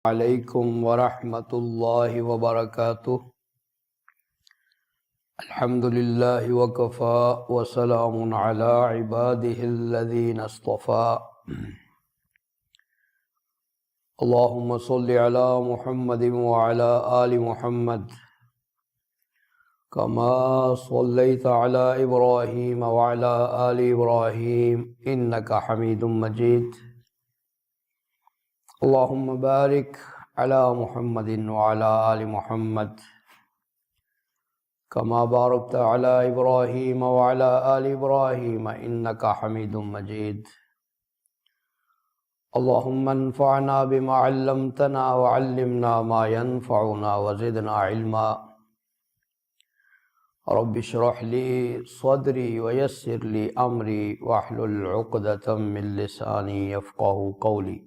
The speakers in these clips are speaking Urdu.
علیکم ورحمۃ اللہ وبرکاتہ۔ الحمد للہ وکفی وسلام علی عبادہ الذین اصطفی۔ اللہم صل علی محمد وعلی آل محمد کما صلیت علی ابراہیم وعلی آل ابراہیم انک حمید مجید۔ اللہم بارک علی محمد وعلی آل محمد کما بارکت علی ابراہیم وعلی آل ابراہیم انک حمید مجید۔ اللہم انفعنا بما علمتنا وعلمنا ما ينفعنا وزدنا علما۔ رب اشرح لی صدری ویسر لی امری واحلل عقدۃ من لسانی یفقہوا قولی۔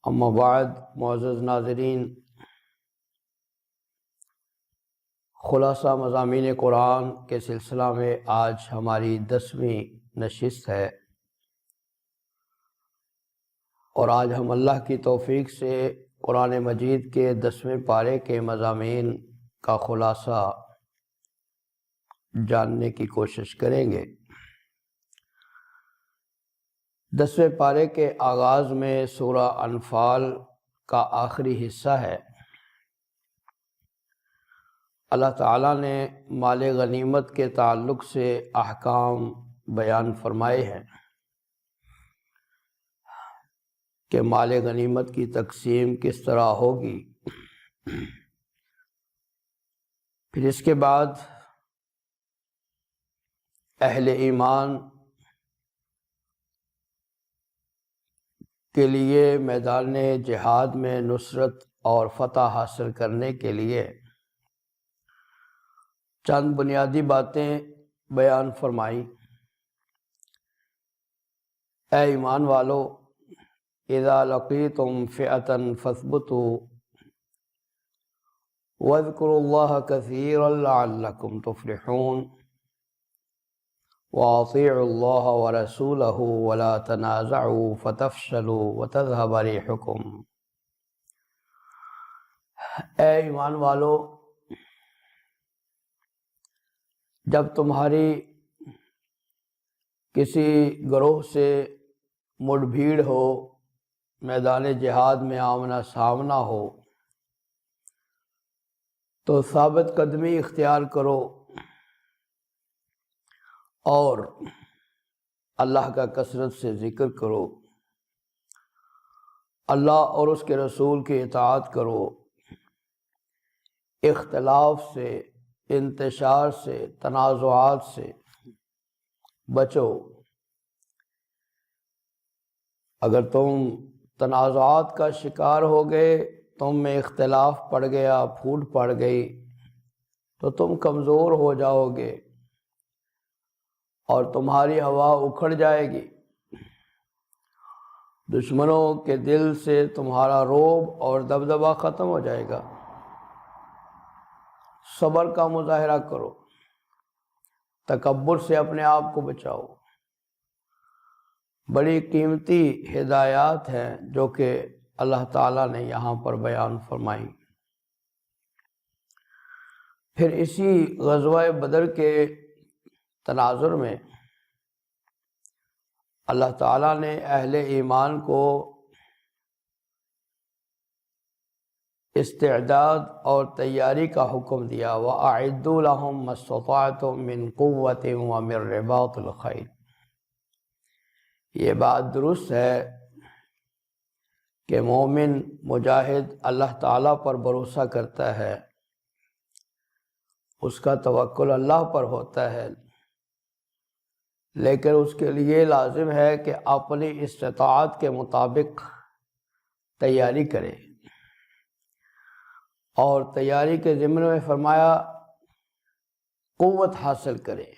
اما بعد، معزز ناظرین، خلاصہ مضامین قرآن کے سلسلہ میں آج ہماری 10ویں نشست ہے، اور آج ہم اللہ کی توفیق سے قرآن مجید کے 10ویں پارے کے مضامین کا خلاصہ جاننے کی کوشش کریں گے۔ 10ویں پارے کے آغاز میں سورہ انفال کا آخری حصہ ہے۔ اللہ تعالیٰ نے مال غنیمت کے تعلق سے احکام بیان فرمائے ہیں کہ مال غنیمت کی تقسیم کس طرح ہوگی۔ پھر اس کے بعد اہل ایمان کے لیے میدان جہاد میں نصرت اور فتح حاصل کرنے کے لیے چند بنیادی باتیں بیان فرمائی۔ اے ایمان والو، اذا لقیتم فئۃ فاثبتوا واذکروا اللہ کثیرا لعلکم تفلحون وَأَطِيعُوا اللَّهَ وَرَسُولَهُ وَلَا تَنَازَعُوا فَتَفْشَلُوا وَتَذْهَبَ رِيحُكُمْ۔ اے ایمان والو، جب تمہاری کسی گروہ سے مڑ بھیڑ ہو، میدان جہاد میں آمنا سامنا ہو، تو ثابت قدمی اختیار کرو اور اللہ کا کثرت سے ذکر کرو، اللہ اور اس کے رسول کی اطاعت کرو، اختلاف سے، انتشار سے، تنازعات سے بچو۔ اگر تم تنازعات کا شکار ہو گئے، تم میں اختلاف پڑ گیا، پھوٹ پڑ گئی، تو تم کمزور ہو جاؤ گے اور تمہاری ہوا اکھڑ جائے گی۔ دشمنوں کے دل سے تمہارا رعب اور دبدبہ ختم ہو جائے گا۔ صبر کا مظاہرہ کرو، تکبر سے اپنے آپ کو بچاؤ۔ بڑی قیمتی ہدایات ہیں جو کہ اللہ تعالیٰ نے یہاں پر بیان فرمائی۔ پھر اسی غزوہ بدر کے تناظر میں اللہ تعالیٰ نے اہل ایمان کو استعداد اور تیاری کا حکم دیا۔ وَأَعِدُّوا لَهُم مَّا اسْتَطَعْتُم مِّن قُوَّةٍ وَمِن رِّبَاطِ الْخَيْلِ۔ یہ بات درست ہے کہ مومن مجاہد اللہ تعالیٰ پر بھروسہ کرتا ہے، اس کا توکل اللہ پر ہوتا ہے، لیکن اس کے لیے لازم ہے کہ اپنی استطاعت کے مطابق تیاری کرے، اور تیاری کے ضمن میں فرمایا قوت حاصل کرے۔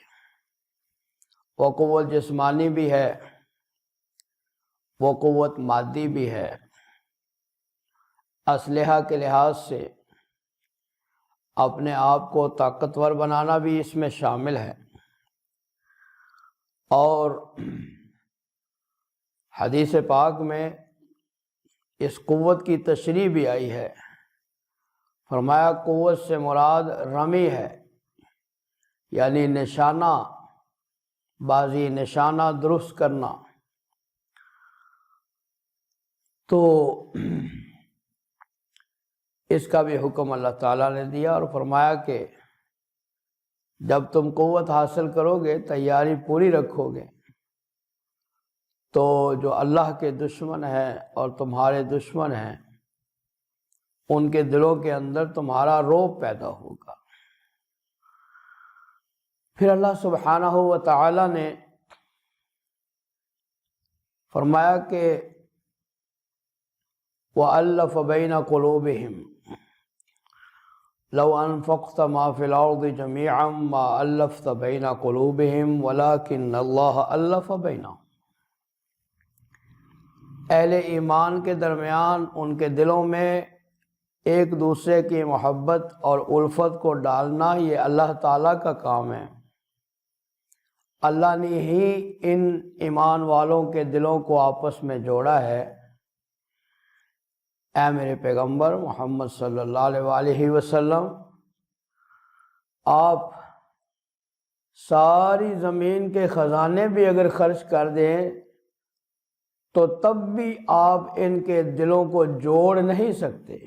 وہ قوت جسمانی بھی ہے، وہ قوت مادی بھی ہے، اسلحہ کے لحاظ سے اپنے آپ کو طاقتور بنانا بھی اس میں شامل ہے۔ اور حدیث پاک میں اس قوت کی تشریح بھی آئی ہے۔ فرمایا قوت سے مراد رمی ہے، یعنی نشانہ بازی، نشانہ درست کرنا۔ تو اس کا بھی حکم اللہ تعالیٰ نے دیا اور فرمایا کہ جب تم قوت حاصل کرو گے، تیاری پوری رکھو گے، تو جو اللہ کے دشمن ہیں اور تمہارے دشمن ہیں ان کے دلوں کے اندر تمہارا رعب پیدا ہوگا۔ پھر اللہ سبحانہ و تعالی نے فرمایا کہ وَأَلَّفَ بَيْنَ قُلُوبِهِمْ لَوْ أَنفَقْتَ مَا فِي الْأَرْضِ جَمِيعًا مَا أَلَّفْتَ بَيْنَ قُلُوبِهِمْ وَلَكِنَّ اللَّهَ أَلَّفَ بَيْنَهُمْ۔ اہل ایمان کے درمیان ان کے دلوں میں ایک دوسرے کی محبت اور الفت کو ڈالنا یہ اللہ تعالیٰ کا کام ہے۔ اللہ نے ہی ان ایمان والوں کے دلوں کو آپس میں جوڑا ہے۔ اے میرے پیغمبر محمد صلی اللہ علیہ وسلم، آپ ساری زمین کے خزانے بھی اگر خرچ کر دیں تو تب بھی آپ ان کے دلوں کو جوڑ نہیں سکتے۔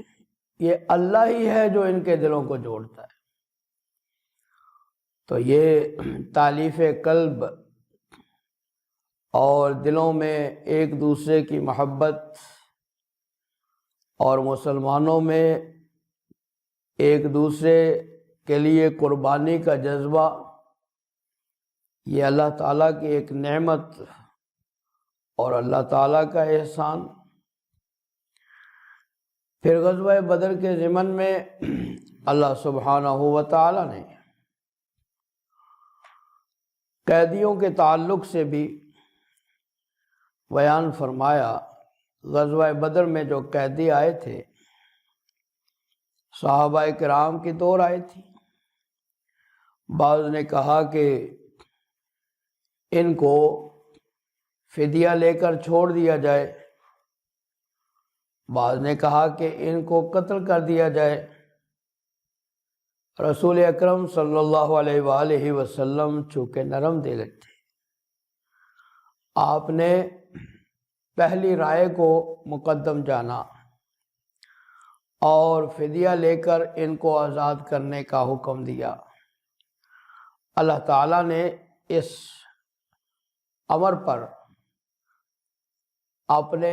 یہ اللہ ہی ہے جو ان کے دلوں کو جوڑتا ہے۔ تو یہ تالیف قلب اور دلوں میں ایک دوسرے کی محبت اور مسلمانوں میں ایک دوسرے کے لیے قربانی کا جذبہ، یہ اللہ تعالیٰ کی ایک نعمت اور اللہ تعالیٰ کا احسان۔ پھر غزوہ بدر کے ضمن میں اللہ سبحانہ و تعالیٰ نے قیدیوں کے تعلق سے بھی بیان فرمایا۔ غزوہ بدر میں جو قیدی آئے تھے، صحابہ کرام کی دو رائے تھی۔ بعض نے کہا کہ ان کو فدیہ لے کر چھوڑ دیا جائے، بعض نے کہا کہ ان کو قتل کر دیا جائے۔ رسول اکرم صلی اللہ علیہ وآلہ وسلم چونکہ نرم دل تھے، آپ نے پہلی رائے کو مقدم جانا اور فدیہ لے کر ان کو آزاد کرنے کا حکم دیا۔ اللہ تعالیٰ نے اس امر پر اپنے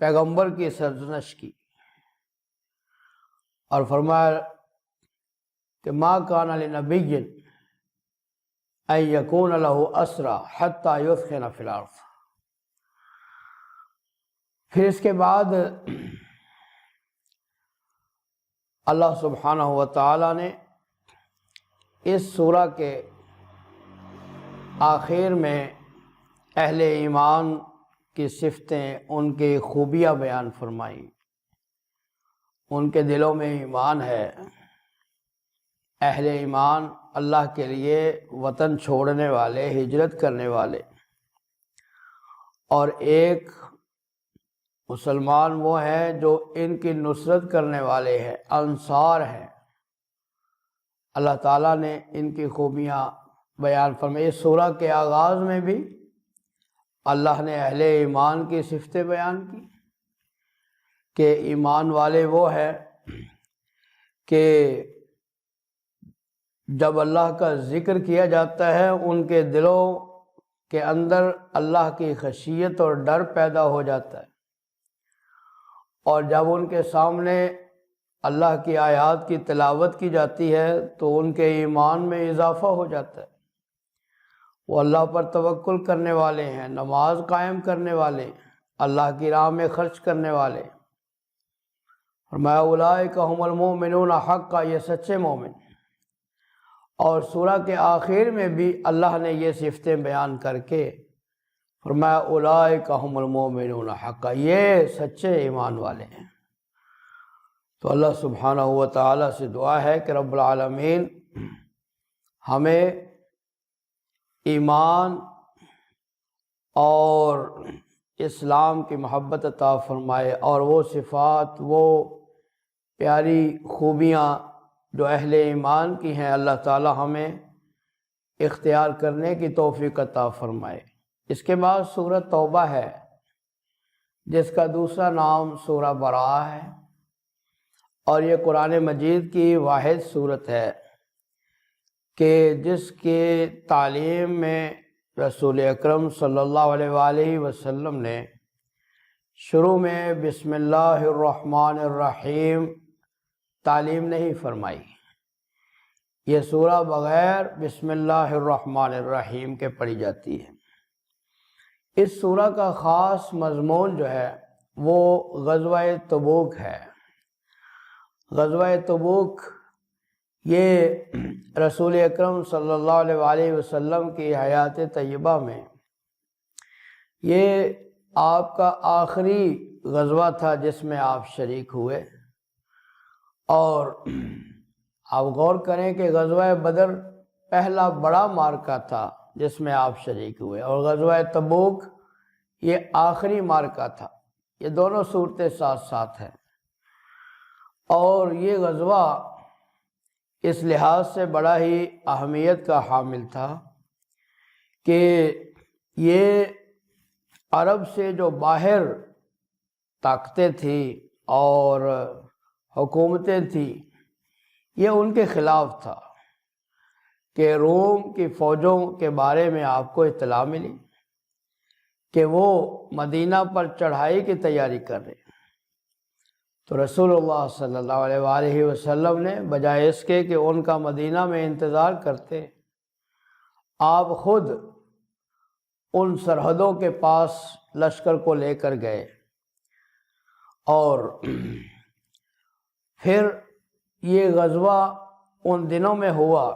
پیغمبر کی سرزنش کی اور فرمایا کہ ما کان لنبی ان یکون لہ اسری حتی یثخن فی الارض۔ پھر اس کے بعد اللہ سبحانہ و تعالی نے اس سورہ کے آخر میں اہل ایمان کی صفتیں، ان کی خوبیاں بیان فرمائیں۔ ان کے دلوں میں ایمان ہے۔ اہل ایمان اللہ کے لیے وطن چھوڑنے والے، ہجرت کرنے والے، اور ایک مسلمان وہ ہیں جو ان کی نصرت کرنے والے ہیں، انصار ہیں۔ اللہ تعالیٰ نے ان کی خوبیاں بیان فرمائی۔ اس سورہ کے آغاز میں بھی اللہ نے اہل ایمان کی صفتیں بیان کی کہ ایمان والے وہ ہیں کہ جب اللہ کا ذکر کیا جاتا ہے ان کے دلوں کے اندر اللہ کی خشیت اور ڈر پیدا ہو جاتا ہے، اور جب ان کے سامنے اللہ کی آیات کی تلاوت کی جاتی ہے تو ان کے ایمان میں اضافہ ہو جاتا ہے۔ وہ اللہ پر توکل کرنے والے ہیں، نماز قائم کرنے والے، اللہ کی راہ میں خرچ کرنے والے۔ فرمایا اولئک ھم المؤمنون حقا، یہ سچے مومن۔ اور سورہ کے آخر میں بھی اللہ نے یہ صفتیں بیان کر کے فرمایا اولئک ھم المؤمنون حقا، یہ سچے ایمان والے ہیں۔ تو اللہ سبحانہ و تعالیٰ سے دعا ہے کہ رب العالمین ہمیں ایمان اور اسلام کی محبت عطا فرمائے، اور وہ صفات، وہ پیاری خوبیاں جو اہل ایمان کی ہیں، اللہ تعالی ہمیں اختیار کرنے کی توفیق عطا فرمائے۔ اس کے بعد سورہ توبہ ہے، جس کا دوسرا نام سورہ براءہ ہے، اور یہ قرآن مجید کی واحد سورت ہے کہ جس کی تعلیم میں رسول اکرم صلی اللہ علیہ وآلہ وسلم نے شروع میں بسم اللہ الرحمن الرحیم تعلیم نہیں فرمائی۔ یہ سورہ بغیر بسم اللہ الرحمن الرحیم کے پڑھی جاتی ہے۔ اس سورہ کا خاص مضمون جو ہے وہ غزوہ تبوک ہے۔ غزوہ تبوک یہ رسول اکرم صلی اللہ علیہ وآلہ وسلم کی حیات طیبہ میں یہ آپ کا آخری غزوہ تھا جس میں آپ شریک ہوئے، اور آپ غور کریں کہ غزوہ بدر پہلا بڑا معرکہ تھا جس میں آپ شریک ہوئے، اور غزوہ تبوک یہ آخری معرکہ تھا۔ یہ دونوں صورتیں ساتھ ساتھ ہیں، اور یہ غزوہ اس لحاظ سے بڑا ہی اہمیت کا حامل تھا کہ یہ عرب سے جو باہر طاقتیں تھیں اور حکومتیں تھیں، یہ ان کے خلاف تھا کہ روم کی فوجوں کے بارے میں آپ کو اطلاع ملی کہ وہ مدینہ پر چڑھائی کی تیاری کر رہے ہیں۔ تو رسول اللہ صلی اللہ علیہ وآلہ وسلم نے بجائے اس کے کہ ان کا مدینہ میں انتظار کرتے، آپ خود ان سرحدوں کے پاس لشکر کو لے کر گئے، اور پھر یہ غزوہ ان دنوں میں ہوا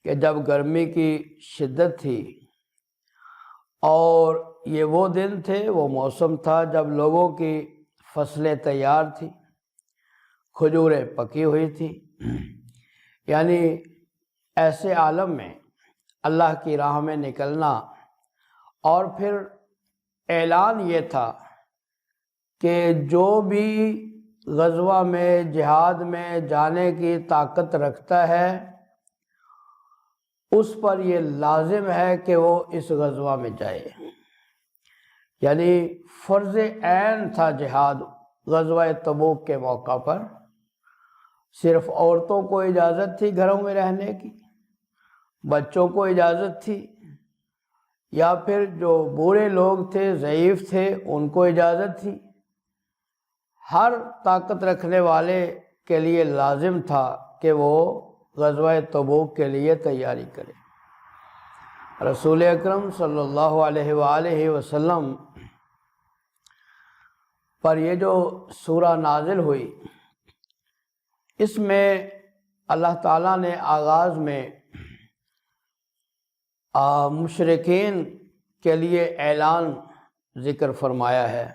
کہ جب گرمی کی شدت تھی، اور یہ وہ دن تھے، وہ موسم تھا جب لوگوں کی فصلیں تیار تھی، کھجوریں پکی ہوئی تھی، یعنی ایسے عالم میں اللہ کی راہ میں نکلنا، اور پھر اعلان یہ تھا کہ جو بھی غزوہ میں جہاد میں جانے کی طاقت رکھتا ہے اس پر یہ لازم ہے کہ وہ اس غزوہ میں جائے، یعنی فرض عین تھا جہاد۔ غزوہ تبوک کے موقع پر صرف عورتوں کو اجازت تھی گھروں میں رہنے کی، بچوں کو اجازت تھی، یا پھر جو بوڑھے لوگ تھے، ضعیف تھے، ان کو اجازت تھی۔ ہر طاقت رکھنے والے کے لیے لازم تھا کہ وہ غزوہ تبوک کے لیے تیاری کرے۔ رسول اکرم صلی اللہ علیہ وآلہ وسلم پر یہ جو سورہ نازل ہوئی، اس میں اللہ تعالیٰ نے آغاز میں مشرکین کے لیے اعلان ذکر فرمایا ہے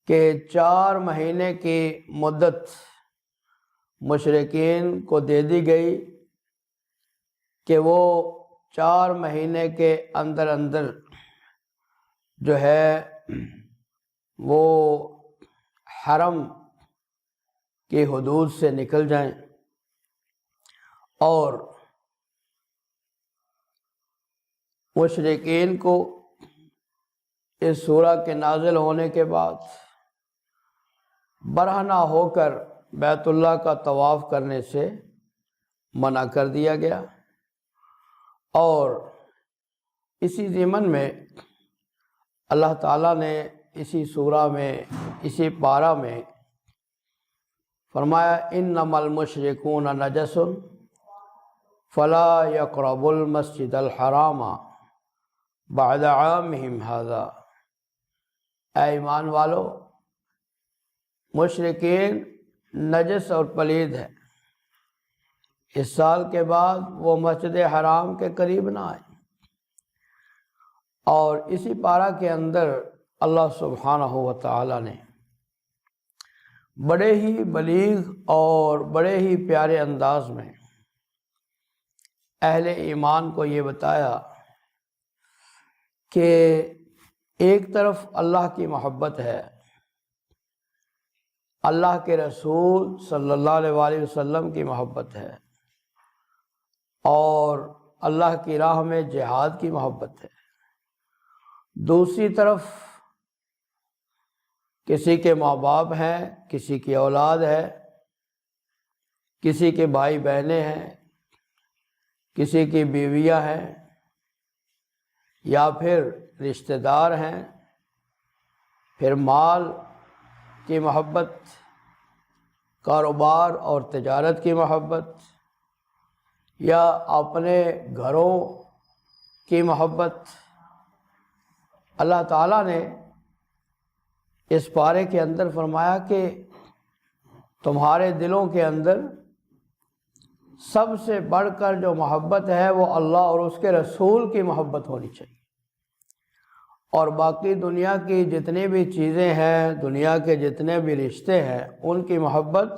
کہ 4 مہینے کی مدت مشرکین کو دے دی گئی کہ وہ 4 مہینے کے اندر اندر جو ہے وہ حرم کی حدود سے نکل جائیں، اور مشرکین کو اس سورہ کے نازل ہونے کے بعد برہنہ ہو کر بیت اللہ کا طواف کرنے سے منع کر دیا گیا، اور اسی ضمن میں اللہ تعالیٰ نے اسی سورہ میں، اسی پارہ میں فرمایا انما المشرکون نجس فلا یقربوا المسجد الحرام بعد عامہم ھذا۔ اے ایمان والو، مشرکین نجس اور پلید ہے، اس سال کے بعد وہ مسجد حرام کے قریب نہ آئے۔ اور اسی پارہ کے اندر اللہ سبحانہ و تعالی نے بڑے ہی بلیغ اور بڑے ہی پیارے انداز میں اہل ایمان کو یہ بتایا کہ ایک طرف اللہ کی محبت ہے، اللہ کے رسول صلی اللہ علیہ وآلہ وسلم کی محبت ہے، اور اللہ کی راہ میں جہاد کی محبت ہے۔ دوسری طرف کسی کے ماں باپ ہیں، کسی کی اولاد ہے، کسی کے بھائی بہنیں ہیں، کسی کی بیویاں ہیں، یا پھر رشتہ دار ہیں، پھر مال کی محبت، کاروبار اور تجارت کی محبت، یا اپنے گھروں کی محبت۔ اللہ تعالیٰ نے اس پارے کے اندر فرمایا کہ تمہارے دلوں کے اندر سب سے بڑھ کر جو محبت ہے وہ اللہ اور اس کے رسول کی محبت ہونی چاہیے، اور باقی دنیا کی جتنی بھی چیزیں ہیں، دنیا کے جتنے بھی رشتے ہیں، ان کی محبت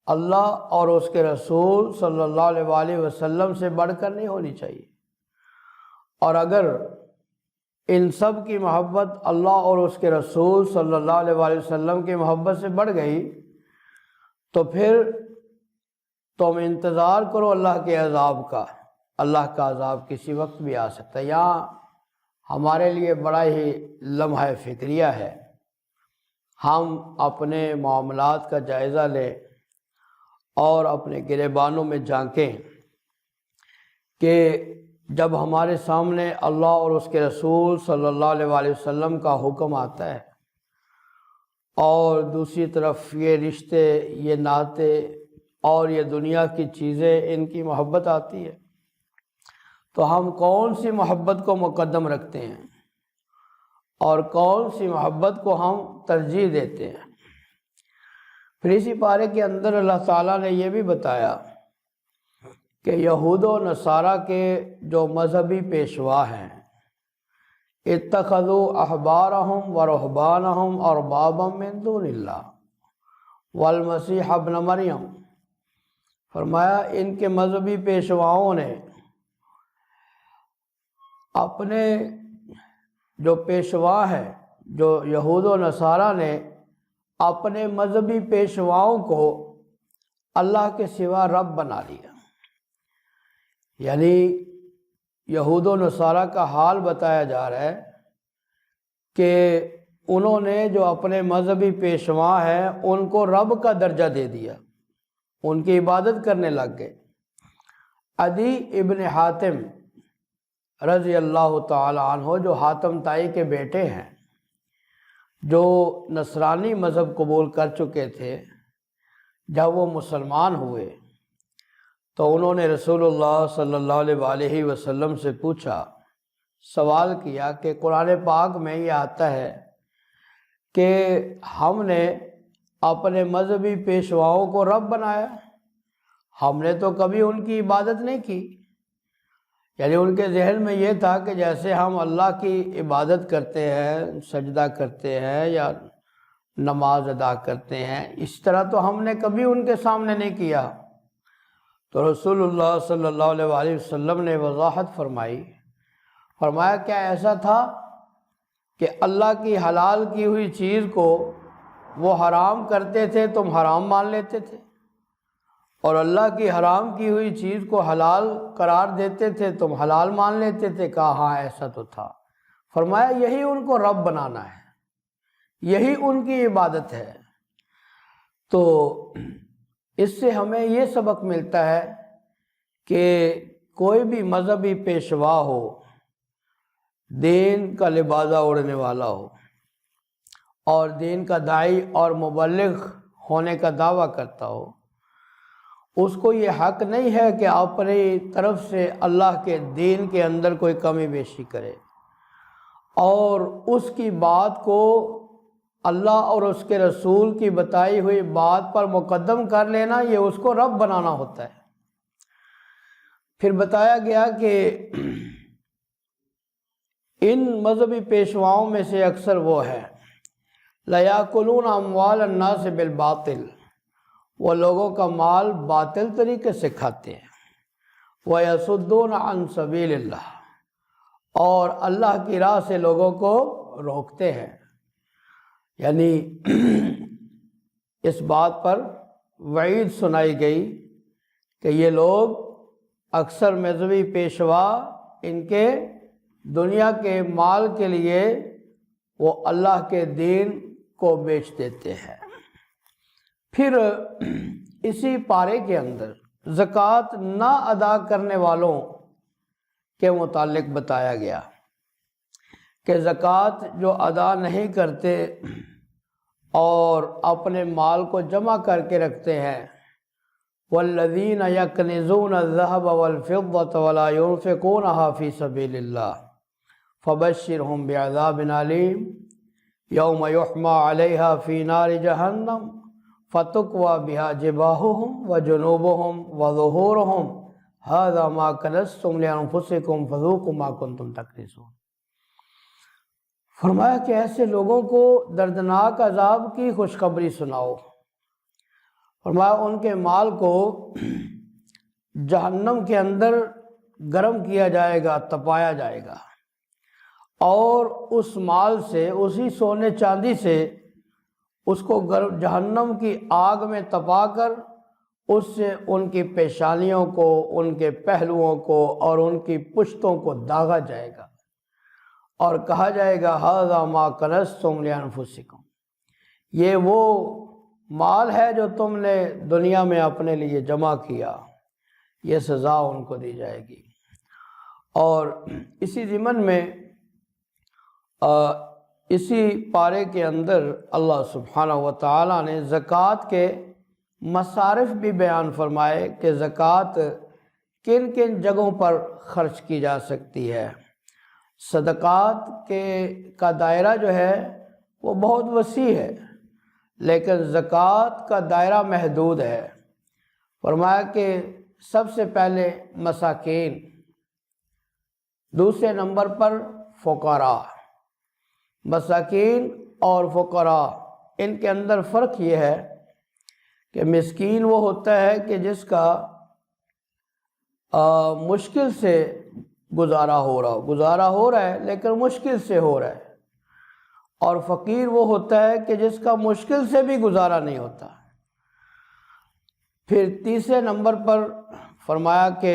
اللہ اور اس کے رسول صلی اللہ علیہ وآلہ وسلم سے بڑھ کر نہیں ہونی چاہیے۔ اور اگر ان سب کی محبت اللہ اور اس کے رسول صلی اللہ علیہ وآلہ وسلم کی محبت سے بڑھ گئی تو پھر تم انتظار کرو اللہ کے عذاب کا۔ اللہ کا عذاب کسی وقت بھی آ سکتا ہے۔ یہاں ہمارے لیے بڑا ہی لمحہ فکریہ ہے، ہم اپنے معاملات کا جائزہ لیں اور اپنے گریبانوں میں جھانکیں کہ جب ہمارے سامنے اللہ اور اس کے رسول صلی اللہ علیہ وآلہ وسلم کا حکم آتا ہے، اور دوسری طرف یہ رشتے، یہ ناطے اور یہ دنیا کی چیزیں، ان کی محبت آتی ہے، تو ہم کون سی محبت کو مقدم رکھتے ہیں اور کون سی محبت کو ہم ترجیح دیتے ہیں؟ پھر اسی پارے کے اندر اللہ تعالیٰ نے یہ بھی بتایا کہ یہود و نصارہ کے جو مذہبی پیشوا ہیں، اتخذوا احبارہم و رہبانہم اربابا من دون اللہ والمسیح ابن مریم، فرمایا ان کے مذہبی پیشواؤں نے، اپنے جو پیشوا ہیں، جو یہود و نصارہ نے اپنے مذہبی پیشواؤں کو اللہ کے سوا رب بنا لیا۔ یعنی یہود و نصارہ کا حال بتایا جا رہا ہے کہ انہوں نے جو اپنے مذہبی پیشوا ہیں ان کو رب کا درجہ دے دیا، ان کی عبادت کرنے لگ گئے۔ عدی ابن حاتم رضی اللہ تعالی عنہ، جو حاتم طائی کے بیٹے ہیں، جو نصرانی مذہب قبول کر چکے تھے، جب وہ مسلمان ہوئے تو انہوں نے رسول اللہ صلی اللہ علیہ وآلہ وسلم سے پوچھا، سوال کیا کہ قرآن پاک میں یہ آتا ہے کہ ہم نے اپنے مذہبی پیشواؤں کو رب بنایا، ہم نے تو کبھی ان کی عبادت نہیں کی۔ یعنی ان کے ذہن میں یہ تھا کہ جیسے ہم اللہ کی عبادت کرتے ہیں، سجدہ کرتے ہیں یا نماز ادا کرتے ہیں، اس طرح تو ہم نے کبھی ان کے سامنے نہیں کیا۔ تو رسول اللہ صلی اللہ علیہ وآلہ وسلم نے وضاحت فرمایا کیا ایسا تھا کہ اللہ کی حلال کی ہوئی چیز کو وہ حرام کرتے تھے، تم حرام مان لیتے تھے، اور اللہ کی حرام کی ہوئی چیز کو حلال قرار دیتے تھے، تم حلال مان لیتے تھے؟ کہا ہاں ایسا تو تھا۔ فرمایا یہی ان کو رب بنانا ہے، یہی ان کی عبادت ہے۔ تو اس سے ہمیں یہ سبق ملتا ہے کہ کوئی بھی مذہبی پیشوا ہو، دین کا لبادہ اوڑھنے والا ہو اور دین کا داعی اور مبلغ ہونے کا دعویٰ کرتا ہو، اس کو یہ حق نہیں ہے کہ اپنی طرف سے اللہ کے دین کے اندر کوئی کمی بیشی کرے، اور اس کی بات کو اللہ اور اس کے رسول کی بتائی ہوئی بات پر مقدم کر لینا، یہ اس کو رب بنانا ہوتا ہے۔ پھر بتایا گیا کہ ان مذہبی پیشواؤں میں سے اکثر وہ ہیں لَيَأْكُلُونَ أَمْوَالَ النَّاسِ بِالْبَاطِلِ، وہ لوگوں کا مال باطل طریقے سے کھاتے ہیں، وَيَصُدُّونَ عَن سَبِيلِ اللَّهِ، اور اللہ کی راہ سے لوگوں کو روکتے ہیں، یعنی اس بات پر وعید سنائی گئی کہ یہ لوگ اکثر مذہبی پیشوا ان کے دنیا کے مال کے لیے وہ اللہ کے دین کو بیچ دیتے ہیں۔ پھر اسی پارے کے اندر زکوٰۃ نہ ادا کرنے والوں کے متعلق بتایا گیا کہ زکوٰۃ جو ادا نہیں کرتے اور اپنے مال کو جمع کر کے رکھتے ہیں، والذین یکنزون الذهب والفضة ولا ينفقونها في سبيل الله فبشرهم بعذاب علیم یوم یحمى علیہا فی نار جہنم فتکوی بہا جباہہم وجنوبہم وظہورہم ھذا ما کنزتم لانفسکم فذوقوا ما کنتم تکنزون۔ فرمایا کہ ایسے لوگوں کو دردناک عذاب کی خوشخبری سناؤ۔ فرمایا ان کے مال کو جہنم کے اندر گرم کیا جائے گا، تپایا جائے گا، اور اس مال سے، اسی سونے چاندی سے اس کو جہنم کی آگ میں تپا کر اس سے ان کی پیشانیوں کو، ان کے پہلوؤں کو اور ان کی پشتوں کو داغا جائے گا، اور کہا جائے گا ھذا ما کنزتم لانفسکم، یہ وہ مال ہے جو تم نے دنیا میں اپنے لیے جمع کیا، یہ سزا ان کو دی جائے گی۔ اور اسی ضمن میں اسی پارے کے اندر اللہ سبحانہ و تعالیٰ نے زکوٰۃ کے مصارف بھی بیان فرمائے کہ زکوٰۃ کن کن جگہوں پر خرچ کی جا سکتی ہے۔ صدقات کا دائرہ جو ہے وہ بہت وسیع ہے، لیکن زکوٰۃ کا دائرہ محدود ہے۔ فرمایا کہ سب سے پہلے مساکین، دوسرے نمبر پر فقراء۔ مساکین اور فقراء، ان کے اندر فرق یہ ہے کہ مسکین وہ ہوتا ہے کہ جس کا مشکل سے گزارا ہو رہا ہے لیکن مشکل سے ہو رہا ہے، اور فقیر وہ ہوتا ہے کہ جس کا مشکل سے بھی گزارا نہیں ہوتا۔ پھر تیسرے نمبر پر فرمایا کہ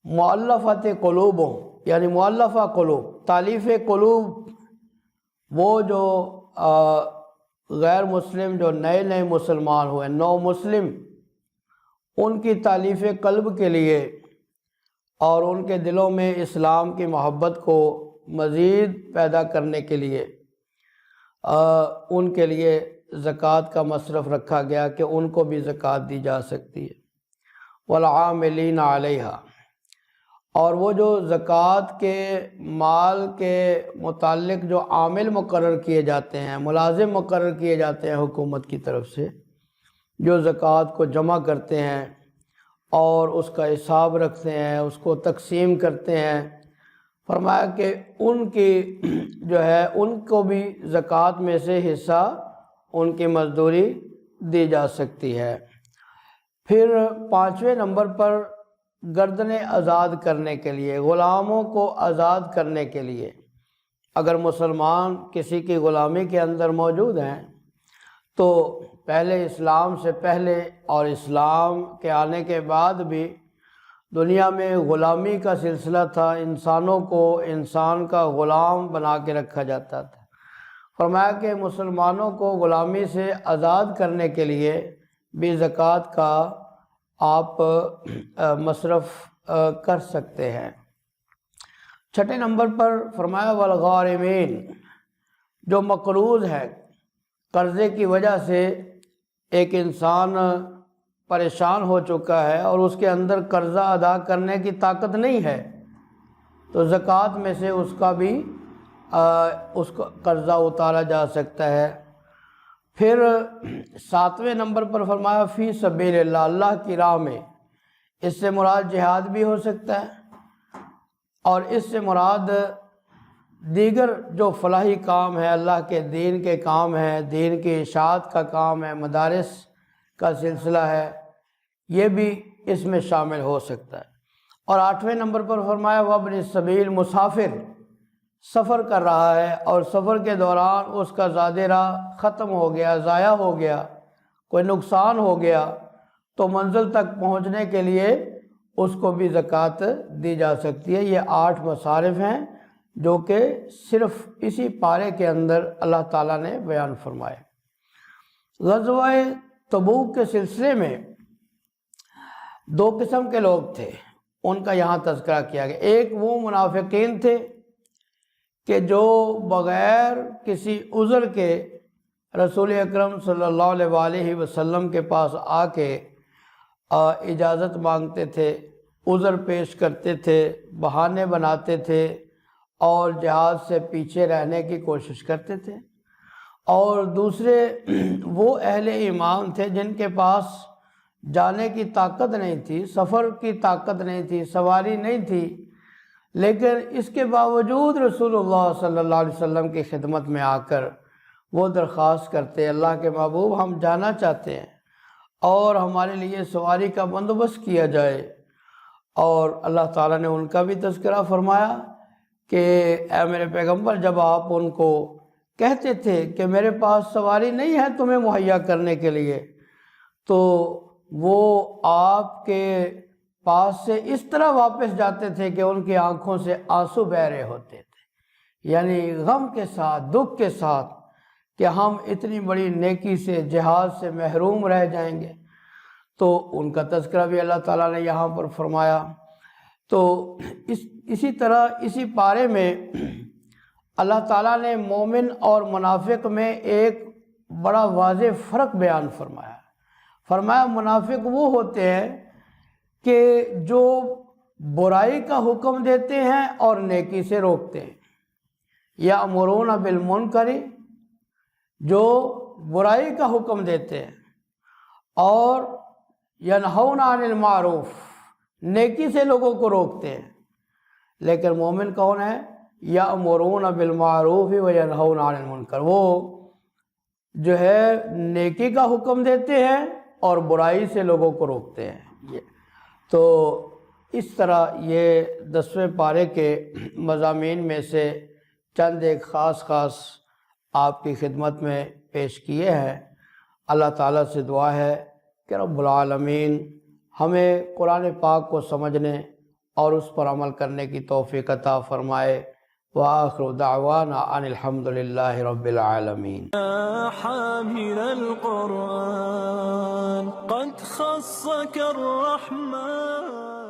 مؤلفۃ قلوبوں، یعنی مؤلفہ قلوب، تالیف قلوب، وہ جو غیر مسلم جو نئے مسلمان ہوئے، نو مسلم، ان کی تالیف قلب کے لیے اور ان کے دلوں میں اسلام کی محبت کو مزید پیدا کرنے کے لیے ان کے لیے زکوٰۃ کا مصرف رکھا گیا کہ ان کو بھی زکوٰۃ دی جا سکتی ہے۔ والعاملین علیہا، اور وہ جو زکوٰۃ کے مال کے متعلق جو عامل مقرر کیے جاتے ہیں، ملازم مقرر کیے جاتے ہیں حکومت کی طرف سے، جو زکوٰۃ کو جمع کرتے ہیں اور اس کا حساب رکھتے ہیں، اس کو تقسیم کرتے ہیں، فرمایا کہ ان کی جو ہے ان کو بھی زکوٰۃ میں سے حصہ، ان کی مزدوری دی جا سکتی ہے۔ پھر پانچویں نمبر پر گردنیں آزاد کرنے کے لیے، غلاموں کو آزاد کرنے کے لیے، اگر مسلمان کسی کی غلامی کے اندر موجود ہیں تو پہلے اسلام سے پہلے اور اسلام کے آنے کے بعد بھی دنیا میں غلامی کا سلسلہ تھا، انسانوں کو انسان کا غلام بنا کے رکھا جاتا تھا۔ فرمایا کہ مسلمانوں کو غلامی سے آزاد کرنے کے لیے بھی زکوٰۃ کا آپ مصرف کر سکتے ہیں۔ چھٹے نمبر پر فرمایا والغارمین، جو مقروض ہے، قرضے کی وجہ سے ایک انسان پریشان ہو چکا ہے اور اس کے اندر قرضہ ادا کرنے کی طاقت نہیں ہے، تو زکوٰۃ میں سے اس کا بھی اس کو قرضہ اتارا جا سکتا ہے۔ پھر ساتویں نمبر پر فرمایا فی سبیل اللہ، اللہ کی راہ میں، اس سے مراد جہاد بھی ہو سکتا ہے اور اس سے مراد دیگر جو فلاحی کام ہے، اللہ کے دین کے کام ہیں، دین کی اشاعت کا کام ہے، مدارس کا سلسلہ ہے، یہ بھی اس میں شامل ہو سکتا ہے۔ اور آٹھویں نمبر پر فرمایا وابن السبیل، مسافر، سفر کر رہا ہے اور سفر کے دوران اس کا زاد راہ ختم ہو گیا، ضائع ہو گیا، کوئی نقصان ہو گیا، تو منزل تک پہنچنے کے لیے اس کو بھی زکوٰۃ دی جا سکتی ہے۔ یہ 8 مصارف ہیں جو کہ صرف اسی پارے کے اندر اللہ تعالیٰ نے بیان فرمائے۔ غزوہ تبوک کے سلسلے میں 2 قسم کے لوگ تھے، ان کا یہاں تذکرہ کیا گیا۔ ایک وہ منافقین تھے کہ جو بغیر کسی عذر کے رسول اکرم صلی اللہ علیہ وآلہ وسلم کے پاس آ کے اجازت مانگتے تھے، عذر پیش کرتے تھے، بہانے بناتے تھے اور جہاد سے پیچھے رہنے کی کوشش کرتے تھے۔ اور دوسرے وہ اہل ایمان تھے جن کے پاس جانے کی طاقت نہیں تھی، سفر کی طاقت نہیں تھی، سواری نہیں تھی، لیکن اس کے باوجود رسول اللہ صلی اللہ علیہ وسلم کی خدمت میں آ کر وہ درخواست کرتے، اللہ کے محبوب ہم جانا چاہتے ہیں اور ہمارے لیے سواری کا بندوبست کیا جائے۔ اور اللہ تعالیٰ نے ان کا بھی تذکرہ فرمایا کہ اے میرے پیغمبر، جب آپ ان کو کہتے تھے کہ میرے پاس سواری نہیں ہے تمہیں مہیا کرنے کے لیے، تو وہ آپ کے پاس سے اس طرح واپس جاتے تھے کہ ان کی آنکھوں سے آنسو بہہ رہے ہوتے تھے، یعنی غم کے ساتھ، دکھ کے ساتھ کہ ہم اتنی بڑی نیکی سے، جہاد سے محروم رہ جائیں گے۔ تو ان کا تذکرہ بھی اللہ تعالیٰ نے یہاں پر فرمایا۔ تو اسی طرح اسی پارے میں اللہ تعالیٰ نے مومن اور منافق میں ایک بڑا واضح فرق بیان فرمایا منافق وہ ہوتے ہیں کہ جو برائی کا حکم دیتے ہیں اور نیکی سے روکتے ہیں، یأمرون بالمنکر، جو برائی کا حکم دیتے ہیں، اور ینہون عن المعروف، نیکی سے لوگوں کو روکتے ہیں۔ لیکن مومن کون ہے؟ یأمرون بالمعروف وینہون عن المنکر، وہ جو ہے نیکی کا حکم دیتے ہیں اور برائی سے لوگوں کو روکتے ہیں۔ تو اس طرح یہ 10ویں پارے کے مضامین میں سے چند ایک خاص آپ کی خدمت میں پیش کیے ہیں۔ اللہ تعالیٰ سے دعا ہے کہ رب العالمین ہمیں قرآن پاک کو سمجھنے اور اس پر عمل کرنے کی توفیق عطا فرمائے۔ وآخر دعوانا ان الحمد للہ رب العالمین۔ حامل القرآن قد خصك الرحمن